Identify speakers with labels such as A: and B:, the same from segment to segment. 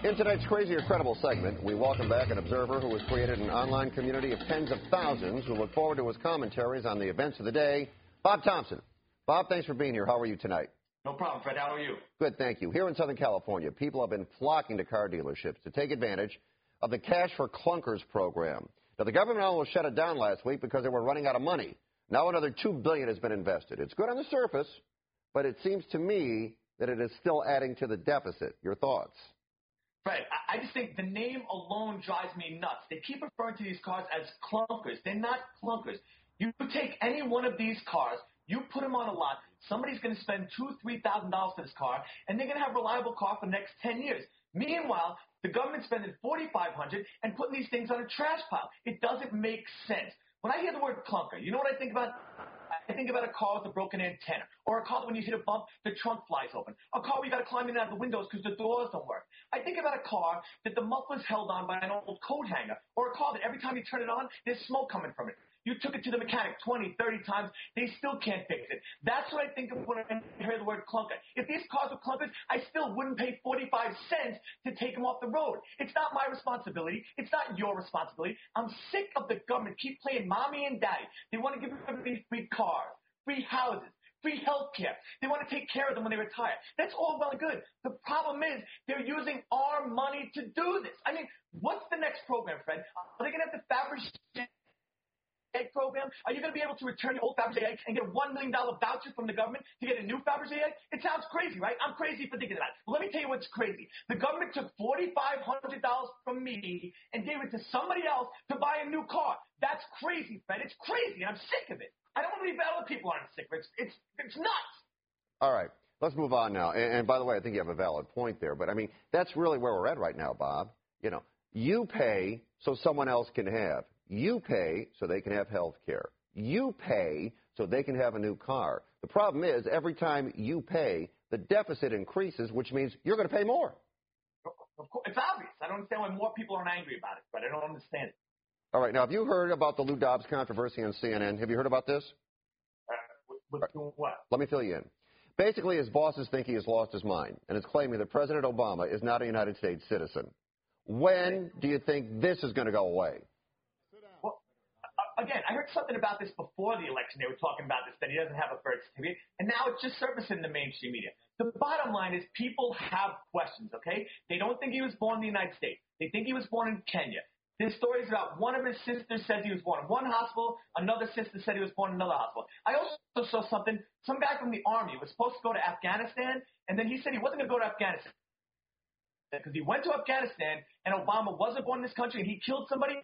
A: In tonight's Crazy or Credible segment, we welcome back an observer who has created an online community of tens of thousands who look forward to his commentaries on the events of the day, Bob Thompson. Bob, thanks for being here. How are you tonight?
B: No problem, Fred. How are you?
A: Good, thank you. Here in Southern California, people have been flocking to car dealerships to take advantage of the Cash for Clunkers program. Now, the government almost shut it down last week because they were running out of money. Now another $2 billion has been invested. It's good on the surface, but it seems to me that it is still adding to the deficit. Your thoughts?
B: Fred, I just think the name alone drives me nuts. They keep referring to these cars as clunkers. They're not clunkers. You take any one of these cars, you put them on a lot, somebody's going to spend $2,000 to $3,000 for this car, and they're going to have a reliable car for the next 10 years. Meanwhile, the government's spending $4,500 and putting these things on a trash pile. It doesn't make sense. When I hear the word clunker, you know what I think about? I think about a car with a broken antenna, or a car that when you hit a bump, the trunk flies open, a car where you got to climb in and out of the windows because the doors don't work. I think about a car that the muffler's held on by an old coat hanger, or a car that every time you turn it on, there's smoke coming from it. You took it to the mechanic 20, 30 times, they still can't fix it. That's what I think of when I hear the word clunker. If these cars were clunkers, I still wouldn't pay 45 cents to take them off the road. It's not my responsibility. It's not your responsibility. I'm sick of the government keep playing mommy and daddy. They want to give everybody free cars, free houses, free health care. They want to take care of them when they retire. That's all well and good. The problem is they're using our money to do this. I mean, what's the next program, Fred? Are they going to have the Fabergé egg program? Are you going to be able to return your old Fabergé egg and get a $1 million voucher from the government to get a new Fabergé egg? It sounds crazy, right? I'm crazy for thinking of that. Well, let me tell you what's crazy. The government took $4,500 from me and gave it to somebody else to buy a new car. That's crazy, Fred. It's crazy, and I'm sick of it. I don't want to be bad. Other people aren't sick. It's nuts.
A: All right. Let's move on now. And by the way, I think you have a valid point there. But, I mean, that's really where we're at right now, Bob. You know, you pay so someone else can have. You pay so they can have health care. You pay so they can have a new car. The problem is every time you pay, the deficit increases, which means you're going to pay more.
B: Of course, it's obvious. I don't understand why more people aren't angry about it, but I don't understand it.
A: All right. Now, have you heard about the Lou Dobbs controversy on CNN? Have you heard about this?
B: What?
A: Let me fill you in. Basically, his bosses think he has lost his mind and is claiming that President Obama is not a United States citizen. When do you think this is going to go away?
B: Well, again, I heard something about this before the election. They were talking about this, that he doesn't have a birth certificate, and now it's just surfacing in the mainstream media. The bottom line is people have questions, okay? They don't think he was born in the United States. They think he was born in Kenya. There's stories about one of his sisters said he was born in one hospital, another sister said he was born in another hospital. I also saw something, some guy from the Army was supposed to go to Afghanistan, and then he said he wasn't going to go to Afghanistan because he went to Afghanistan and Obama wasn't born in this country and he killed somebody.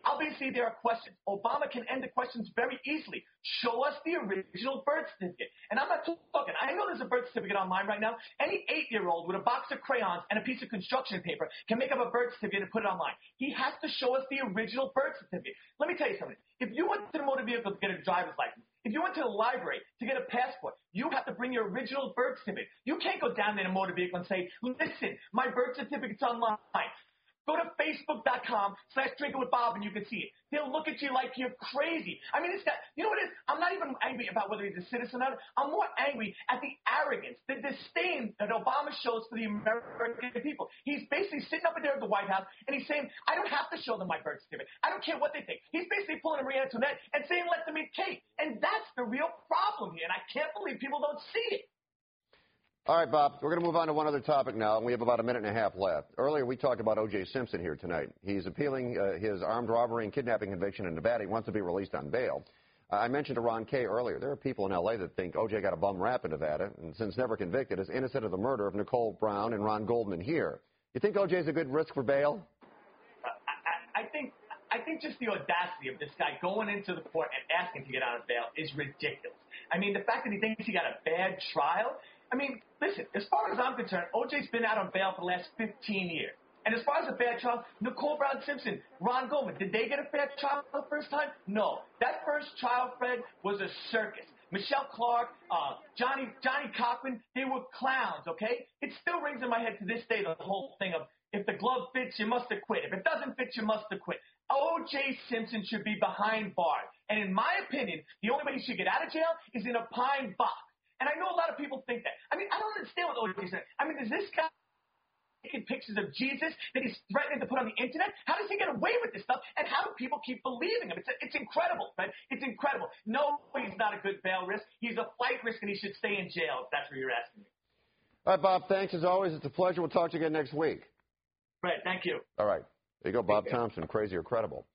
B: Obviously, there are questions. Obama can end the questions very easily. Show us the original birth certificate. And I'm not talking. I know there's a birth certificate online right now. Any 8-year-old with a box of crayons and a piece of construction paper can make up a birth certificate and put it online. He has to show us the original birth certificate. Let me tell you something. If you went to the motor vehicle to get a driver's license, if you went to the library to get a passport, you have to bring your original birth certificate. You can't go down there in a motor vehicle and say, listen, my birth certificate's online. Go to Facebook.com/DrinkingWithBob and you can see it. They'll look at you like you're crazy. I mean, it's that, you know what it is? I'm not even angry about whether he's a citizen or not. I'm more angry at the arrogance, the disdain that Obama shows for the American people. He's basically sitting up there at the White House and he's saying, I don't have to show them my birth certificate. I don't care what they think. He's basically pulling a Marie Antoinette and saying, let them eat cake. And that's the real problem here. And I can't believe people don't see it.
A: All right, Bob, we're going to move on to one other topic now, and we have about a minute and a half left. Earlier, we talked about O.J. Simpson here tonight. He's appealing his armed robbery and kidnapping conviction in Nevada. He wants to be released on bail. I mentioned to Ron Kay earlier, there are people in L.A. that think O.J. got a bum rap in Nevada, and since never convicted, is innocent of the murder of Nicole Brown and Ron Goldman here. You think O.J.'s a good risk for bail?
B: I think just the audacity of this guy going into the court and asking to get out of bail is ridiculous. I mean, the fact that he thinks he got a bad trial. I mean, listen, as far as I'm concerned, O.J.'s been out on bail for the last 15 years. And as far as a bad trial, Nicole Brown Simpson, Ron Goldman, did they get a fair trial the first time? No. That first trial, Fred, was a circus. Michelle Clark, Johnny Cochran, they were clowns, okay? It still rings in my head to this day, the whole thing of if the glove fits, you must have quit. If it doesn't fit, you must have quit. O.J. Simpson should be behind bars. And in my opinion, the only way he should get out of jail is in a pine box. And I know a lot of people think that. I mean, I don't understand what O.J. said. I mean, does this guy taking pictures of Jesus that he's threatening to put on the internet? How does he get away with this stuff? And how do people keep believing him? It's incredible, right? It's incredible. No, he's not a good bail risk. He's a flight risk, and he should stay in jail, if that's what you're asking me.
A: All right, Bob, thanks as always. It's a pleasure. We'll talk to you again next week.
B: Right, thank you.
A: All right. There you go, Bob Thompson, crazy or credible.